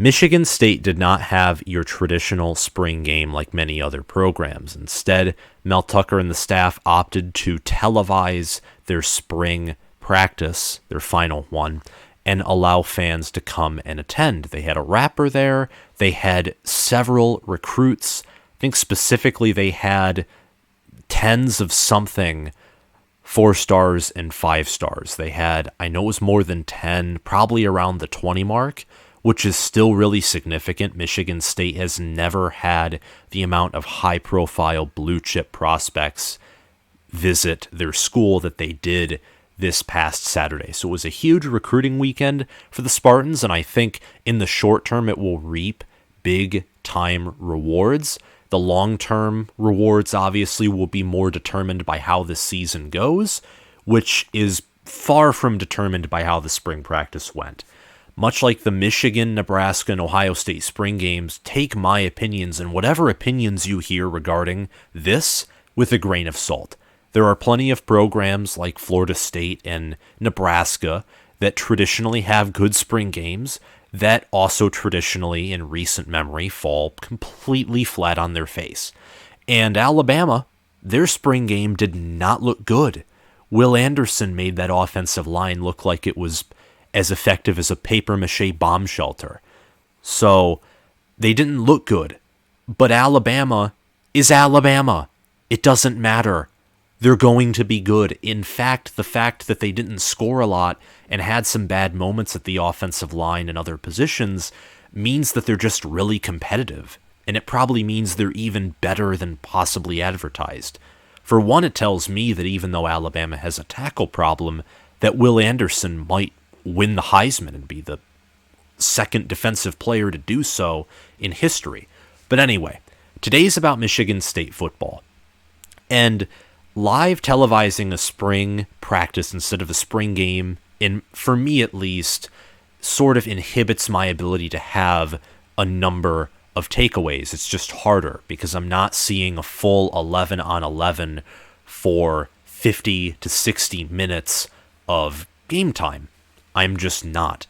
Michigan State did not have your traditional spring game like many other programs. Instead, Mel Tucker and the staff opted to televise their spring practice, their final one, and allow fans to come and attend. They had a rapper there. They had several recruits. I think specifically they had tens of something 4 stars and 5 stars. They had, I know it was more than 10, probably around the 20 mark, which is still really significant. Michigan State has never had the amount of high-profile blue-chip prospects visit their school that they did this past Saturday. So it was a huge recruiting weekend for the Spartans, and I think in the short term it will reap big-time rewards. The long-term rewards obviously will be more determined by how the season goes, which is far from determined by how the spring practice went. Much like the Michigan, Nebraska, and Ohio State spring games, take my opinions and whatever opinions you hear regarding this with a grain of salt. There are plenty of programs like Florida State and Nebraska that traditionally have good spring games that also traditionally, in recent memory, fall completely flat on their face. And Alabama, their spring game did not look good. Will Anderson made that offensive line look like it was as effective as a papier-mâché bomb shelter. So they didn't look good. But Alabama is Alabama. It doesn't matter. They're going to be good. In fact, the fact that they didn't score a lot and had some bad moments at the offensive line and other positions means that they're just really competitive. And it probably means they're even better than possibly advertised. For one, it tells me that even though Alabama has a tackle problem, that Will Anderson might win the Heisman and be the second defensive player to do so in history. But anyway, today's about Michigan State football. And live televising a spring practice instead of a spring game, for me at least, sort of inhibits my ability to have a number of takeaways. It's just harder because I'm not seeing a full 11 on 11 for 50 to 60 minutes of game time. I'm just not.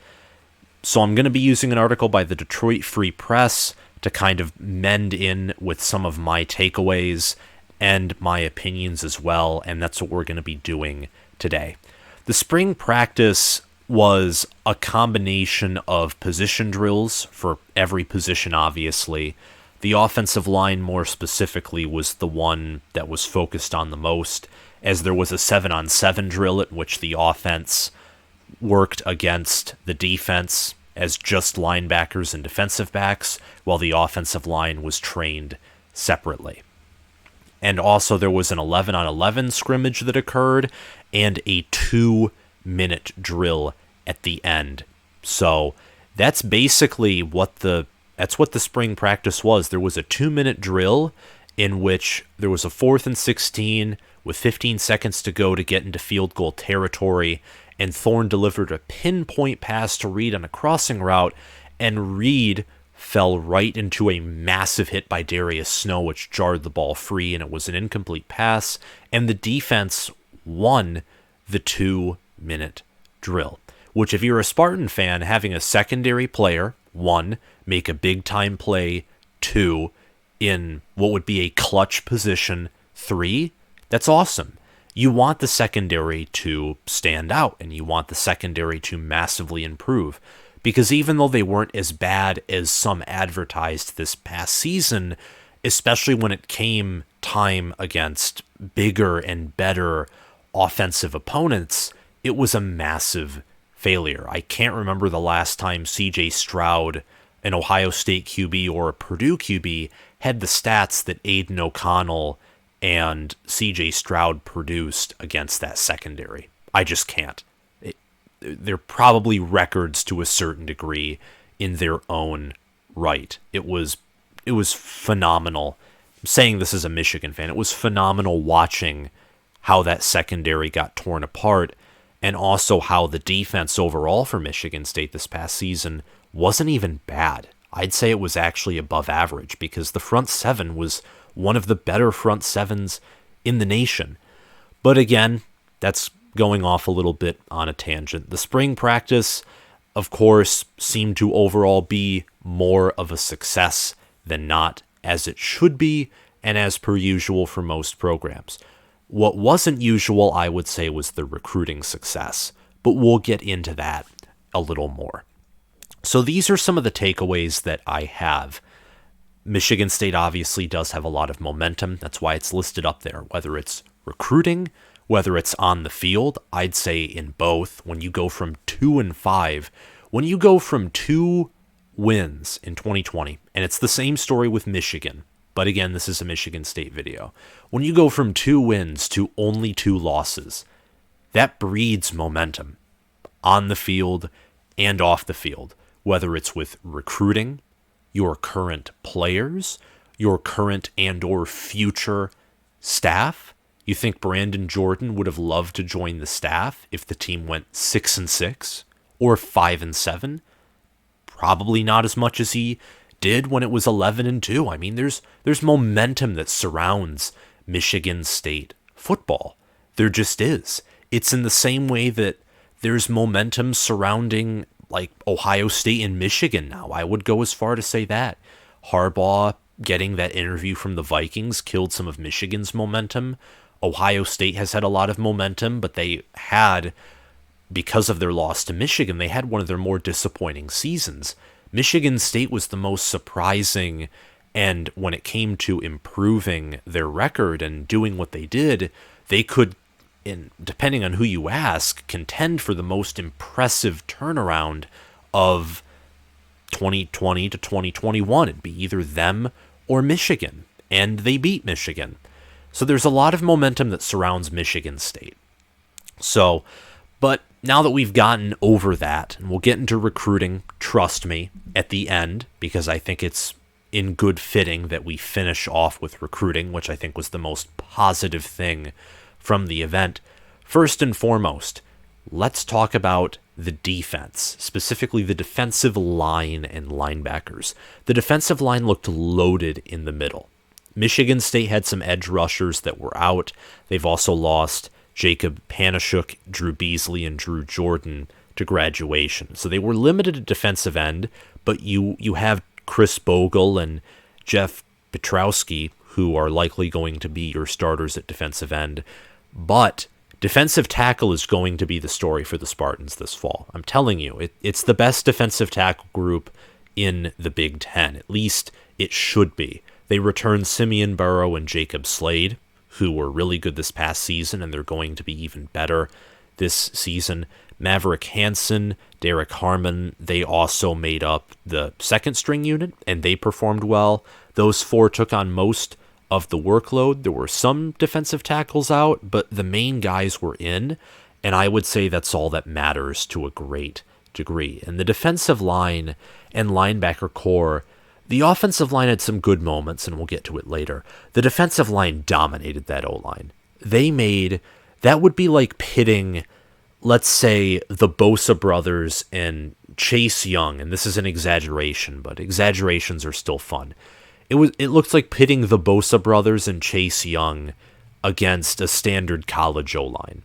So I'm going to be using an article by the Detroit Free Press to kind of mend in with some of my takeaways and my opinions as well, and that's what we're going to be doing today. The spring practice was a combination of position drills for every position, obviously. The offensive line, more specifically, was the one that was focused on the most, as there was a 7-on-7 drill at which the offense worked against the defense as just linebackers and defensive backs, while the offensive line was trained separately. And also there was an 11-on-11 scrimmage that occurred and a 2-minute drill at the end. So that's basically what the spring practice was. There was a 2-minute drill in which there was a 4th and 16 with 15 seconds to go to get into field goal territory, and Thorne delivered a pinpoint pass to Reed on a crossing route, and Reed fell right into a massive hit by Darius Snow, which jarred the ball free, and it was an incomplete pass, and the defense won the 2-minute drill, which if you're a Spartan fan, having a secondary player, 1, make a big-time play, 2, in what would be a clutch position, 3, that's awesome. You want the secondary to stand out, and you want the secondary to massively improve. Because even though they weren't as bad as some advertised this past season, especially when it came time against bigger and better offensive opponents, it was a massive failure. I can't remember the last time C.J. Stroud, an Ohio State QB or a Purdue QB, had the stats that Aiden O'Connell and C.J. Stroud produced against that secondary. I just can't. They're probably records to a certain degree in their own right. It was phenomenal. I'm saying this as a Michigan fan. It was phenomenal watching how that secondary got torn apart, and also how the defense overall for Michigan State this past season wasn't even bad. I'd say it was actually above average, because the front seven was one of the better front sevens in the nation. But again, that's going off a little bit on a tangent. The spring practice, of course, seemed to overall be more of a success than not, as it should be, and as per usual for most programs. What wasn't usual, I would say, was the recruiting success, but we'll get into that a little more. So these are some of the takeaways that I have. Michigan State obviously does have a lot of momentum. That's why it's listed up there, whether it's recruiting, whether it's on the field. I'd say in both. When you go from 2-5, when you go from 2 wins in 2020, and it's the same story with Michigan, but again, this is a Michigan State video. When you go from 2 wins to only 2 losses, that breeds momentum on the field and off the field, whether it's with recruiting, your current players, your current and or future staff. You think Brandon Jordan would have loved to join the staff if the team went 6-6 or 5-7? Probably not as much as he did when it was 11-2. I mean, there's momentum that surrounds Michigan State football. There just is. It's in the same way that there's momentum surrounding like Ohio State and Michigan now. I would go as far to say that. Harbaugh getting that interview from the Vikings killed some of Michigan's momentum. Ohio State has had a lot of momentum, but they had, because of their loss to Michigan, they had one of their more disappointing seasons. Michigan State was the most surprising, and when it came to improving their record and doing what they did, they could, depending on who you ask, contend for the most impressive turnaround of 2020 to 2021. It'd be either them or Michigan, and they beat Michigan. So there's a lot of momentum that surrounds Michigan State. So, but now that we've gotten over that, and we'll get into recruiting, trust me, at the end, because I think it's in good fitting that we finish off with recruiting, which I think was the most positive thing from the event. First and foremost, let's talk about the defense, specifically the defensive line and linebackers. The defensive line looked loaded in the middle. Michigan State had some edge rushers that were out. They've also lost Jacob Panashuk, Drew Beasley, and Drew Jordan to graduation. So they were limited at defensive end, but you have Chris Bogle and Jeff Pietrowski, who are likely going to be your starters at defensive end. But defensive tackle is going to be the story for the Spartans this fall. I'm telling you, it's the best defensive tackle group in the Big Ten. At least it should be. They returned Simeon Barrow and Jacob Slade, who were really good this past season, and they're going to be even better this season. Maverick Hansen, Derek Harmon, they also made up the second string unit, and they performed well. Those 4 took on most of the workload. There were some defensive tackles out, but the main guys were in, and I would say that's all that matters to a great degree. And the defensive line and linebacker core, the offensive line had some good moments, and we'll get to it later. The defensive line dominated that O-line. That would be like pitting, let's say, the Bosa brothers and Chase Young, and this is an exaggeration, but exaggerations are still fun. It looks like pitting the Bosa brothers and Chase Young against a standard college O-line.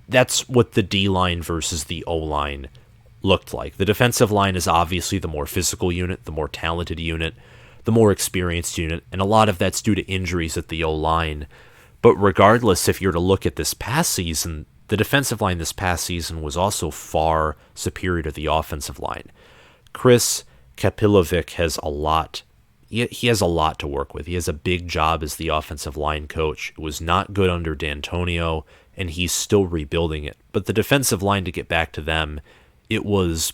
That's what the D-line versus the O-line looked like. The defensive line is obviously the more physical unit, the more talented unit, the more experienced unit, and a lot of that's due to injuries at the O-line. But regardless, if you're to look at this past season, the defensive line this past season was also far superior to the offensive line. Chris Kapilovic has a lot. He has a lot to work with. He has a big job as the offensive line coach. It was not good under D'Antonio, and he's still rebuilding it. But the defensive line, to get back to them, it was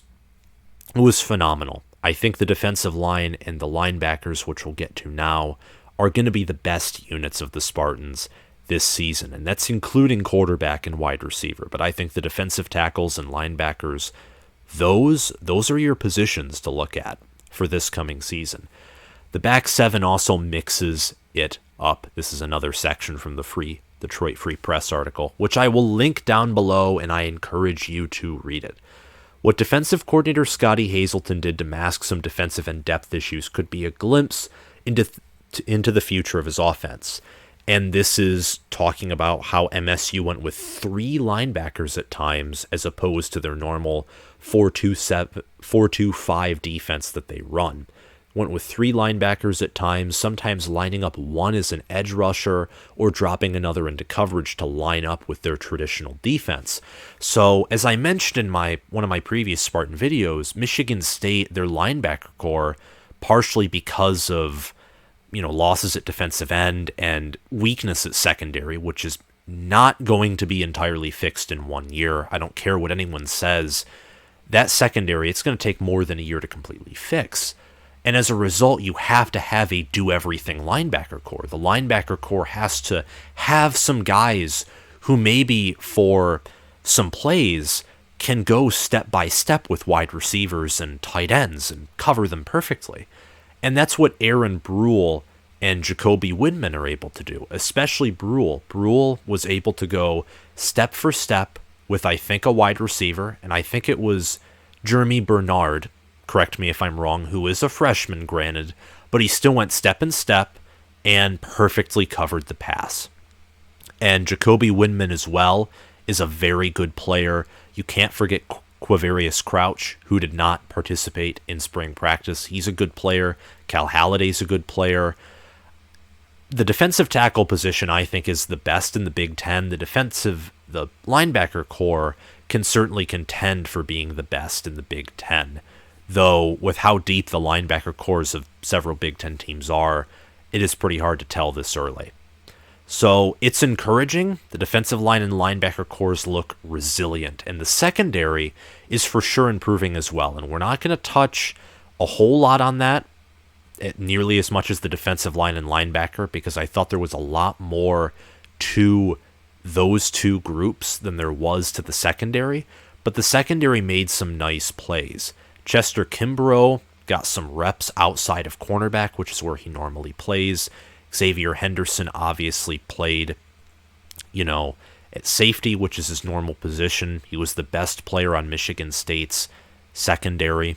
phenomenal. I think the defensive line and the linebackers, which we'll get to now, are going to be the best units of the Spartans this season, and that's including quarterback and wide receiver. But I think the defensive tackles and linebackers, those are your positions to look at for this coming season. The back 7 also mixes it up. This is another section from the Detroit Free Press article, which I will link down below, and I encourage you to read it. What defensive coordinator Scotty Hazelton did to mask some defensive and depth issues could be a glimpse into the future of his offense. And this is talking about how MSU went with 3 linebackers at times as opposed to their normal 4-2-5 defense that they run. Went with 3 linebackers at times, sometimes lining up one as an edge rusher or dropping another into coverage to line up with their traditional defense. So, as I mentioned in one of my previous Spartan videos, Michigan State, their linebacker core, partially because of losses at defensive end and weakness at secondary, which is not going to be entirely fixed in 1 year. I don't care what anyone says. That secondary, it's going to take more than a year to completely fix. And as a result, you have to have a do-everything linebacker core. The linebacker core has to have some guys who maybe for some plays can go step by step with wide receivers and tight ends and cover them perfectly. And that's what Aaron Brule and Jacoby Windman are able to do, especially Brule. Brule was able to go step for step with, I think, a wide receiver, and I think it was Jeremy Bernard, correct me if I'm wrong, who is a freshman, granted, but he still went step in step and perfectly covered the pass. And Jacoby Windman as well is a very good player. You can't forget Quavarius Crouch, who did not participate in spring practice. He's a good player. Cal Halliday's a good player. The defensive tackle position, I think, is the best in the Big Ten. The linebacker core can certainly contend for being the best in the Big Ten. Though, with how deep the linebacker cores of several Big Ten teams are, it is pretty hard to tell this early. So it's encouraging. The defensive line and linebacker cores look resilient, and the secondary is for sure improving as well. And we're not going to touch a whole lot on that, nearly as much as the defensive line and linebacker, because I thought there was a lot more to those two groups than there was to the secondary. But the secondary made some nice plays. Chester Kimbrough got some reps outside of cornerback, which is where he normally plays. Xavier Henderson obviously played, at safety, which is his normal position. He was the best player on Michigan State's secondary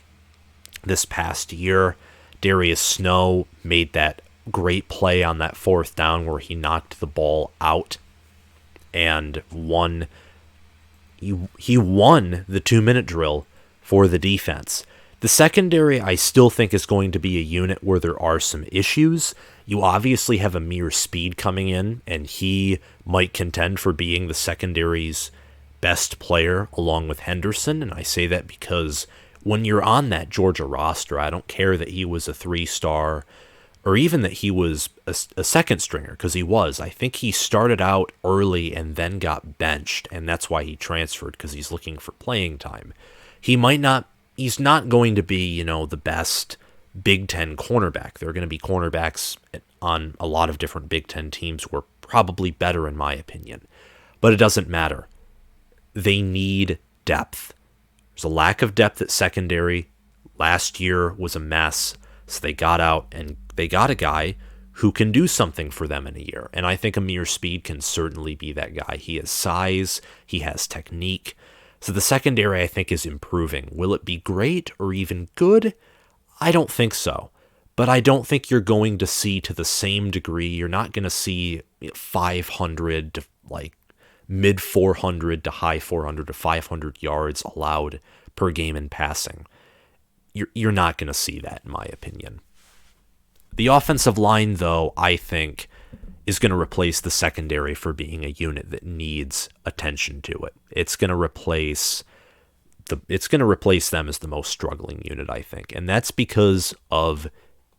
this past year. Darius Snow made that great play on that 4th down where he knocked the ball out and won. He won the 2-minute drill for the defense. The secondary, I still think, is going to be a unit where there are some issues. You obviously have Amir Speed coming in, and he might contend for being the secondary's best player along with Henderson. And I say that because when you're on that Georgia roster, I don't care that he was a 3-star or even that he was a second stringer, because he was. I think he started out early and then got benched, and that's why he transferred, because he's looking for playing time. He's not going to be, the best Big Ten cornerback. There are going to be cornerbacks on a lot of different Big Ten teams who are probably better, in my opinion. But it doesn't matter. They need depth. There's a lack of depth at secondary. Last year was a mess, so they got out and they got a guy who can do something for them in a year. And I think Amir Speed can certainly be that guy. He has size, he has technique. So the secondary, I think, is improving. Will it be great or even good? I don't think so. But I don't think you're going to see to the same degree. You're not going to see 500 to mid 400 to high 400 to 500 yards allowed per game in passing. You're not going to see that, in my opinion. The offensive line, though, I think, is going to replace the secondary for being a unit that needs attention to it. It's going to replace them as the most struggling unit, I think. And that's because of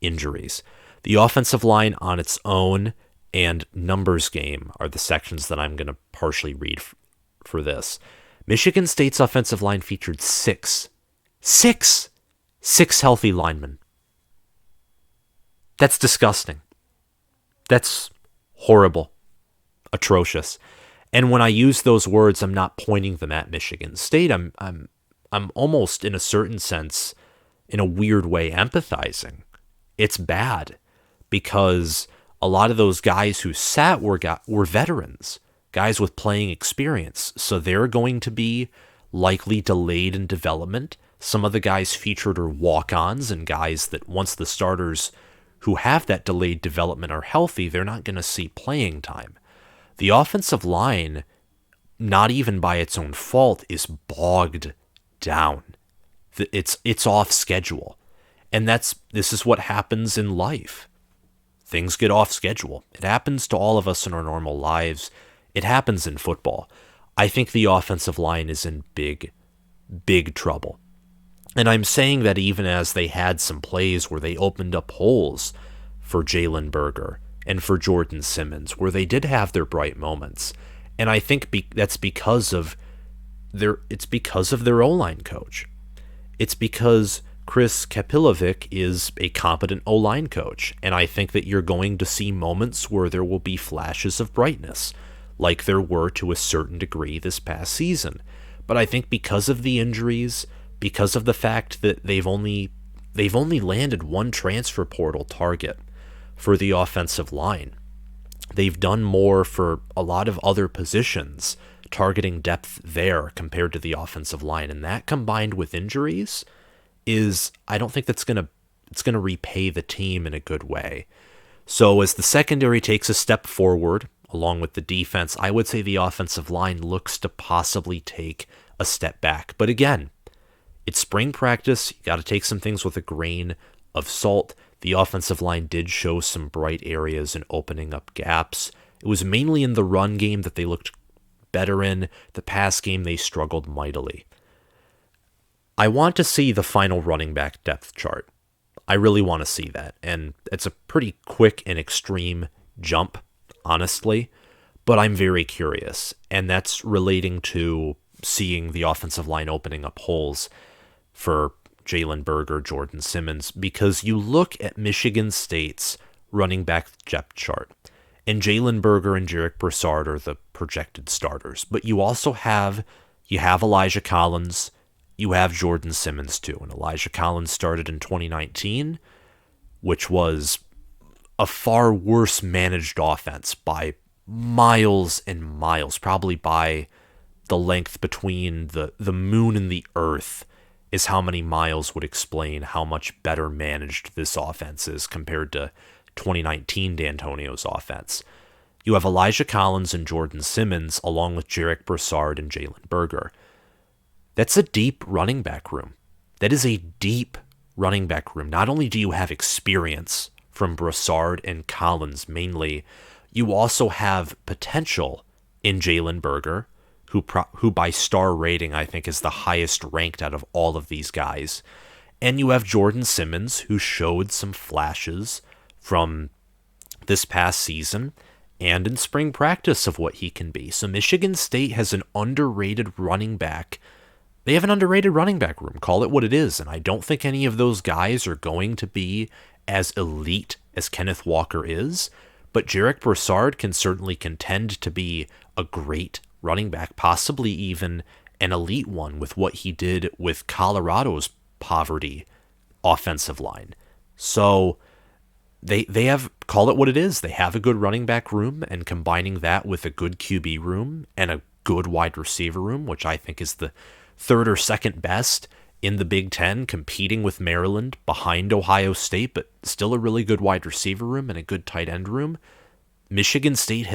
injuries. The offensive line on its own and numbers game are the sections that I'm going to partially read for this. Michigan State's offensive line featured six healthy linemen. That's disgusting. That's horrible, atrocious. And when I use those words, I'm not pointing them at Michigan State. I'm almost, in a certain sense, in a weird way, empathizing. It's bad because a lot of those guys who sat were veterans, guys with playing experience. So they're going to be likely delayed in development. Some of the guys featured are walk-ons and guys that once the starters who have that delayed development are healthy, they're not going to see playing time. The offensive line, not even by its own fault, is bogged down. It's off schedule. And this is what happens in life. Things get off schedule. It happens to all of us in our normal lives. It happens in football. I think the offensive line is in big, big trouble. And I'm saying that even as they had some plays where they opened up holes for Jalen Berger and for Jordan Simmons, where they did have their bright moments. And I think that's because of their O-line coach. It's because Chris Kapilovic is a competent O-line coach. And I think that you're going to see moments where there will be flashes of brightness, like there were to a certain degree this past season. But I think because of the injuries, because of the fact that they've only landed one transfer portal target for the offensive line, they've done more for a lot of other positions, targeting depth there compared to the offensive line. And that combined with injuries I don't think it's gonna repay the team in a good way. So as the secondary takes a step forward, along with the defense, I would say the offensive line looks to possibly take a step back. But again, it's spring practice. You got to take some things with a grain of salt. The offensive line did show some bright areas in opening up gaps. It was mainly in the run game that they looked better in. The pass game, they struggled mightily. I want to see the final running back depth chart. I really want to see that. And it's a pretty quick and extreme jump, honestly, but I'm very curious. And that's relating to seeing the offensive line opening up holes for Jalen Berger, Jordan Simmons, because you look at Michigan State's running back depth chart, and Jalen Berger and Jarek Broussard are the projected starters, but you also have Elijah Collins, you have Jordan Simmons too, and Elijah Collins started in 2019, which was a far worse managed offense by miles and miles, probably by the length between the moon and the earth is how many miles would explain how much better managed this offense is compared to 2019 D'Antonio's offense. You have Elijah Collins and Jordan Simmons along with Jarek Broussard and Jalen Berger. That's a deep running back room. That is a deep running back room. Not only do you have experience from Broussard and Collins mainly, you also have potential in Jalen Berger, who by star rating I think is the highest ranked out of all of these guys. And you have Jordan Simmons, who showed some flashes from this past season and in spring practice of what he can be. So Michigan State has an underrated running back. They have an underrated running back room. Call it what it is. And I don't think any of those guys are going to be as elite as Kenneth Walker is. But Jarek Broussard can certainly contend to be a great running back, possibly even an elite one with what he did with Colorado's poverty offensive line. So they have, call it what it is, they have a good running back room, and combining that with a good QB room and a good wide receiver room, which I think is the third or second best in the Big Ten, competing with Maryland behind Ohio State, but still a really good wide receiver room and a good tight end room. Michigan State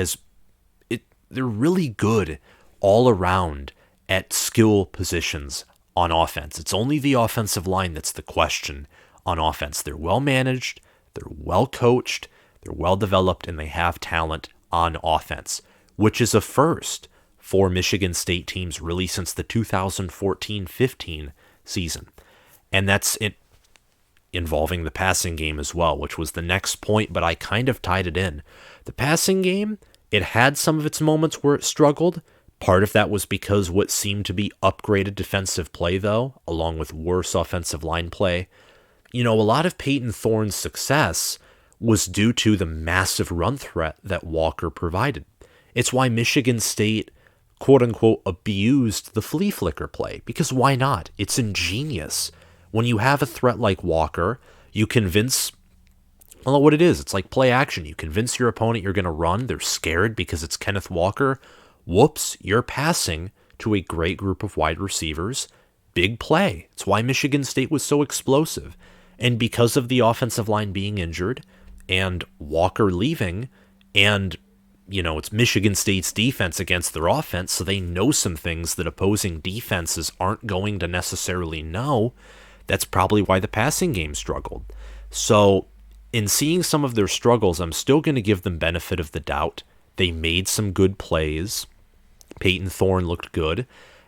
they're really good all around at skill positions on offense. It's only the offensive line that's the question on offense. They're well managed, they're well coached, they're well developed, and they have talent on offense, which is a first for Michigan State teams really since the 2014-15 season. And that's it, involving the passing game as well, which was the next point, but I kind of tied it in. The passing game, it had some of its moments where it struggled. Part of that was because what seemed to be upgraded defensive play, though, along with worse offensive line play. A lot of Peyton Thorne's success was due to the massive run threat that Walker provided. It's why Michigan State, quote-unquote, abused the flea flicker play, because why not? It's ingenious. When you have a threat like Walker, you convince, well, what it is, it's like play action. You convince your opponent you're going to run. They're scared because it's Kenneth Walker. Whoops, you're passing to a great group of wide receivers. Big play. It's why Michigan State was so explosive. And because of the offensive line being injured and Walker leaving, and it's Michigan State's defense against their offense, so they know some things that opposing defenses aren't going to necessarily know. That's probably why the passing game struggled. So in seeing some of their struggles, I'm still going to give them benefit of the doubt. They made some good plays. Peyton Thorne looked good.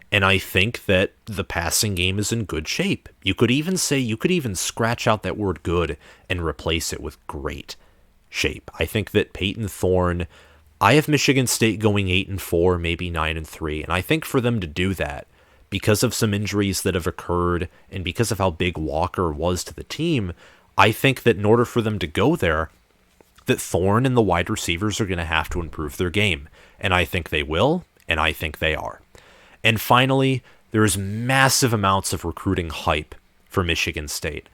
And I think that the passing game is in good shape. You could even scratch out that word good and replace it with great shape. I think that Peyton Thorne, I have Michigan State going 8-4, maybe 9-3, and I think for them to do that, because of some injuries that have occurred and because of how big Walker was to the team, I think that in order for them to go there, that Thorne and the wide receivers are going to have to improve their game. And I think they will, and I think they are. And finally, there's massive amounts of recruiting hype for Michigan State.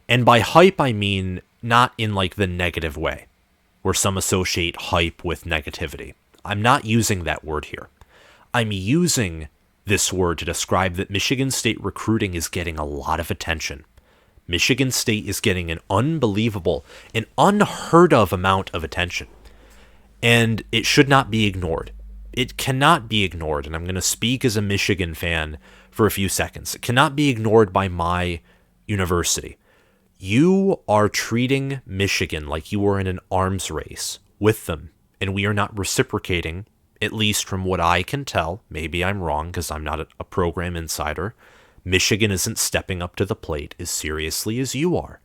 And by hype, I mean not in like the negative way, where some associate hype with negativity. I'm not using that word here. I'm using this word to describe that Michigan State recruiting is getting a lot of attention. Michigan State is getting an unbelievable, an unheard of amount of attention. And it should not be ignored. It cannot be ignored, and I'm going to speak as a Michigan fan for a few seconds. It cannot be ignored by my university. You are treating Michigan like you are in an arms race with them, and we are not reciprocating, at least from what I can tell. Maybe I'm wrong because I'm not a program insider. Michigan isn't stepping up to the plate as seriously as you are.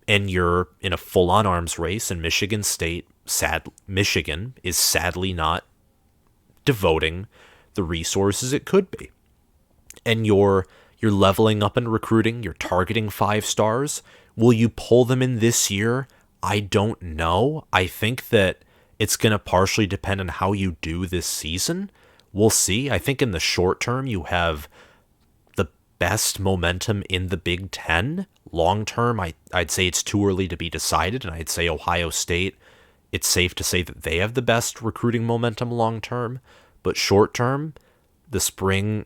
And you're in a full-on arms race, and Michigan is sadly not devoting the resources it could be. And you're leveling up in recruiting, you're targeting 5 stars. Will you pull them in this year? I don't know. I think that it's going to partially depend on how you do this season. We'll see. I think in the short term, you have the best momentum in the Big Ten. Long term, I'd say it's too early to be decided, and I'd say Ohio State, it's safe to say that they have the best recruiting momentum long term. But short term, the spring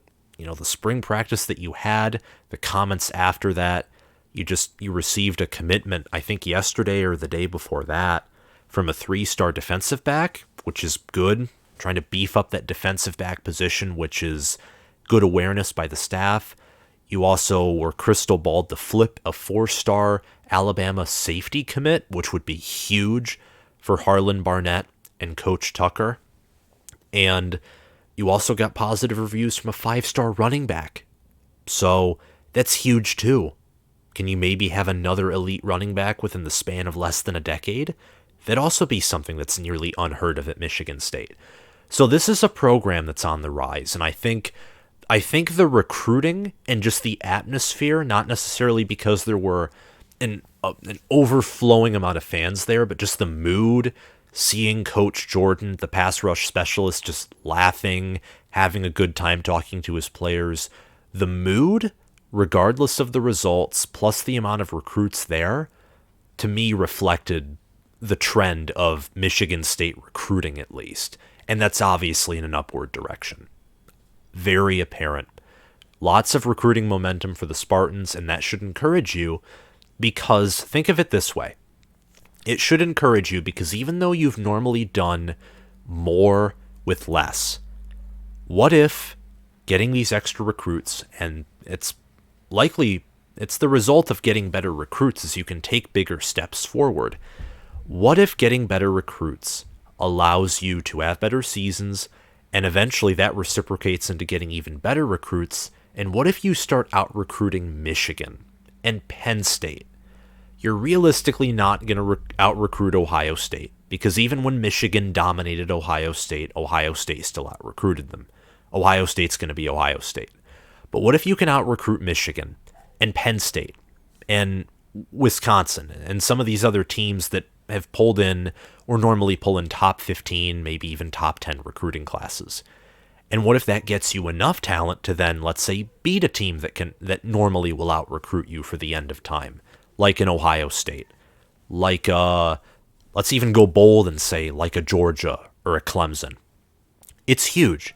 practice that you had, the comments after that, you received a commitment, I think yesterday or the day before that, from a 3-star defensive back, which is good, trying to beef up that defensive back position, which is good awareness by the staff. You also were crystal balled to flip a 4-star Alabama safety commit, which would be huge for Harlan Barnett and Coach Tucker. And you also got positive reviews from a 5-star running back. So that's huge too. Can you maybe have another elite running back within the span of less than a decade? That'd also be something that's nearly unheard of at Michigan State. So this is a program that's on the rise, and I think the recruiting and just the atmosphere, not necessarily because there were an overflowing amount of fans there, but just the mood, seeing Coach Jordan, the pass rush specialist, just laughing, having a good time talking to his players. The mood, regardless of the results, plus the amount of recruits there, to me reflected the trend of Michigan State recruiting, at least. And that's obviously in an upward direction. Very apparent. Lots of recruiting momentum for the Spartans, and that should encourage you because, think of it this way. It should encourage you because even though you've normally done more with less, what if getting these extra recruits, and it's the result of getting better recruits as you can take bigger steps forward. What if getting better recruits allows you to have better seasons, and eventually that reciprocates into getting even better recruits? And what if you start out recruiting Michigan and Penn State? You're realistically not going to out-recruit Ohio State, because even when Michigan dominated Ohio State still out-recruited them. Ohio State's going to be Ohio State. But what if you can out-recruit Michigan and Penn State and Wisconsin and some of these other teams that have pulled in or normally pull in top 15, maybe even top 10 recruiting classes? And what if that gets you enough talent to then, let's say, beat a team that normally will out-recruit you for the end of time? Like an Ohio State, like let's even go bold and say like a Georgia or a Clemson. It's huge.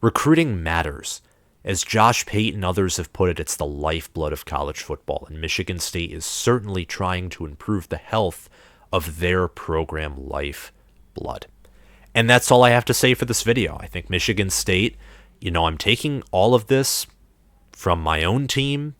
Recruiting matters. As Josh Pate and others have put it, it's the lifeblood of college football, and Michigan State is certainly trying to improve the health of their program lifeblood. And that's all I have to say for this video. I think Michigan State, I'm taking all of this from my own team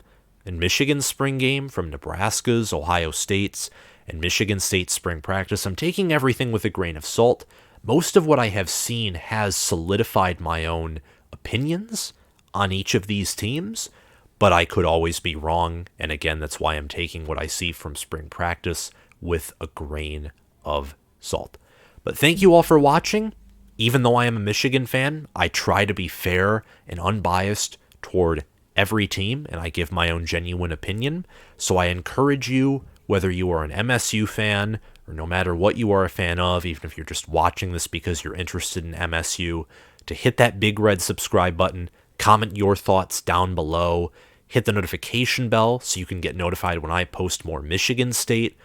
and Michigan's spring game, from Nebraska's, Ohio State's, and Michigan State's spring practice. I'm taking everything with a grain of salt. Most of what I have seen has solidified my own opinions on each of these teams, but I could always be wrong. And again, that's why I'm taking what I see from spring practice with a grain of salt. But thank you all for watching. Even though I am a Michigan fan, I try to be fair and unbiased toward every team, and I give my own genuine opinion. So I encourage you, whether you are an MSU fan or no matter what you are a fan of, even if you're just watching this because you're interested in MSU, to hit that big red subscribe button, comment your thoughts down below, hit the notification bell so you can get notified when I post more Michigan State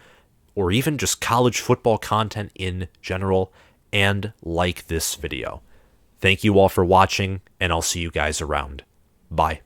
or even just college football content in general, and like this video. Thank you all for watching, and I'll see you guys around. Bye.